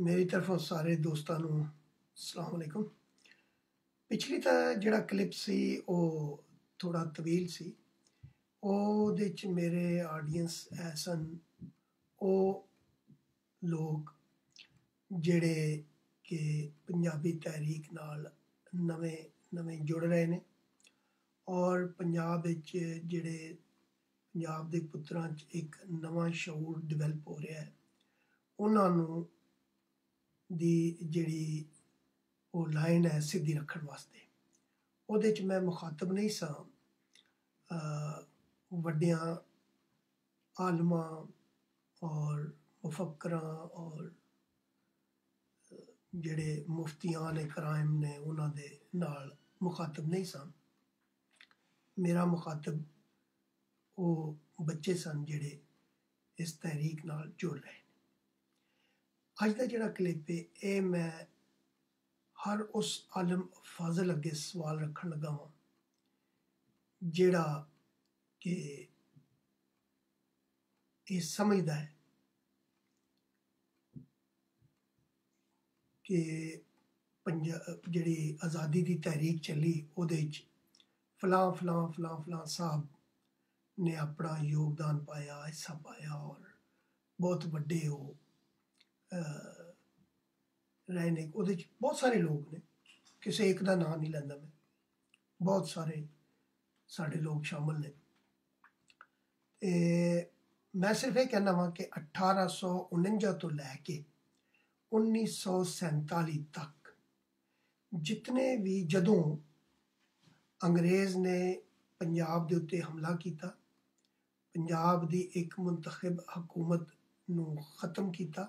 मेरी तरफों सारे दोस्तां नूं अस्सलाम वालेकुम। पिछली तां जिहड़ा क्लिप सी ओह थोड़ा तवील सी। ओहदे च मेरे आडियंस सन ओह लोग जिहड़े कि पंजाबी तहरीक नाल नवें जुड़ रहे ने और पंजाब विच जिहड़े पंजाब दे पुत्तरां च एक नवां शऊर डिवैलप हो रहा है उन्हां नूं दी जिहड़ी ओह लाइन है सिद्धी रखण वास्ते। ओहदे च मैं मुखातब नहीं सां वड्डियां आलमां और मुफक्करां और जिहड़े मुफ्तियान कराइम ने उन्हां दे नाल मुखातब नहीं सां। मेरा मुखातब ओह बच्चे सन जिहड़े इस तहरीक नाल जुड़ रहे ने। अज दा जिहड़ा क्लिप है एह मैं हर उस आलम फाजल अगे सवाल रखन लगा वां जिहड़ा कि एह समझदा है कि जिहड़ी आज़ादी दी तहरीक चली ओहदे च फलां साहब ने अपना योगदान पाया, हिस्सा पाया और बहुत वड्डे ओह रहे ने। ओहदे च बहुत सारे लोग ने, किसी एक दा नां नहीं लैंदा मैं, बहुत सारे साढ़े लोग शामिल ने। ते मैं सिर्फ ये कहना वां कि 1849 तो लैके 1947 तक जितने भी जदों अंग्रेज़ ने पंजाब दे उत्ते हमला किया, पंजाब दी एक मुंतखब हकूमत नूं ख़त्म किया,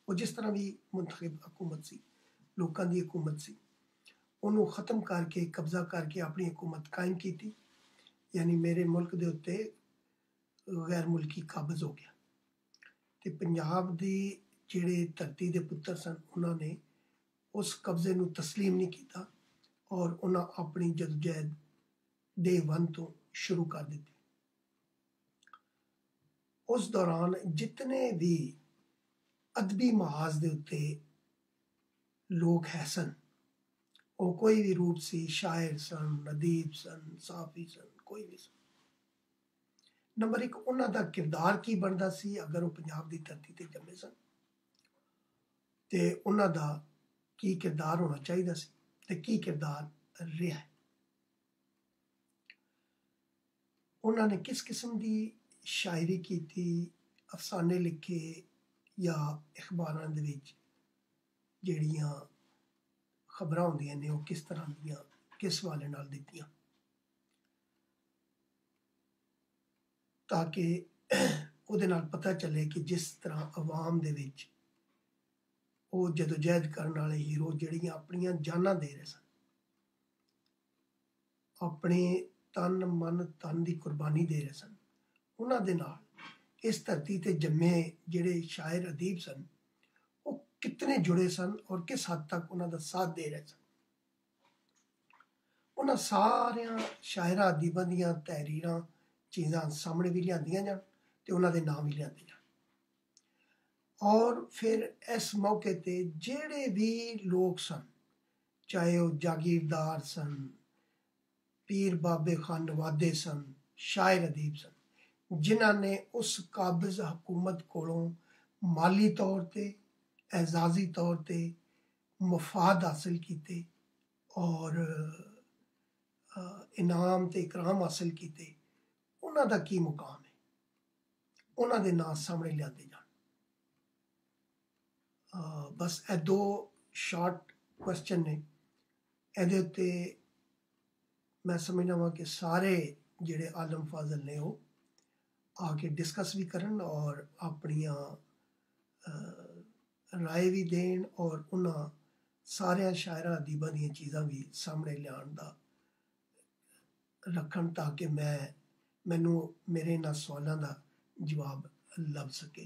वो जिस तरह भी मुंतखब हकूमत सी, लोकां दी हकूमत सी, उन्होंने ख़त्म करके कब्जा करके अपनी हुकूमत कायम की। यानी मेरे मुल्क दे उत्ते गैर मुल्की काबज़ हो गया। ते पंजाब दी जिहड़े धरती दे पुत्तर सन उन्होंने उस कब्जे नूं तस्लीम नहीं किया और उन्हें अपनी जदोजहद डे वन तो शुरू कर दी। उस दौरान जितने भी अदबी महाज दे उत्ते लोग है सन, वो कोई भी रूप सी, शायर सन, अदीब सन, साफी सन, कोई भी सन। नंबर एक उन्हां दा किरदार की बनदा सी अगर वो पंजाब दी धरती ते जम्मे सन, ते उन्हां दा की किरदार होना चाहिदा सी ते की किरदार रेहा है। उन्होंने किस किस्म की शायरी की थी, अफसाने लिखे या अखबारां दे विच जिहड़ियां खबरां होंदियां ने वो किस तरह दियां किस हवाले नाल दित्तियां ताकि ਉਹਦੇ ਨਾਲ पता चले कि जिस तरह अवाम दे विच वो जदोजहद करने वाले हीरो जिहड़ियां अपनियां जानां दे रहे सन, अपने तन मन धन की कुर्बानी दे रहे सन, उन्हां दे नाल इस धरती ते जम्मे जिहड़े शायर अदीब सन वो कितने जुड़े सन और किस हद तक उन्हां दा साथ दे रहे सन। उन्हां सारियां शायरां अदीबां दियां तहरीरां चीज़ां सामने भी लियांदियां जान ते उन्हां दे नाम भी लियांदे जान। और फिर इस मौके ते जिहड़े भी लोग सन, चाहे वो जागीरदार सन, पीर बाबे खान नवादे सन, शायर अदीब सन, जिन्हां ने उस काबिज हुकूमत कोलों माली तौर ते, एजाजी तौर ते मफाद हासिल किए और इनाम ते इकराम हासिल किए, उन्हां दा की मुकाम है, उन्हां दे नां सामने लियांदे जान। बस ए दो शार्ट क्वेश्चन ने, एहदे उत्ते मैं समझना वां कि सारे जिहड़े आलम फाजल ने वो आके डिस्कस भी करन और अपनियां राय भी देन और उन्हां सारियां शायरां अदीबां दियां चीज़ां भी सामने लियान दा रखन ताकि मैनू मेरे इन्हां सवालां दा जवाब लभ सके।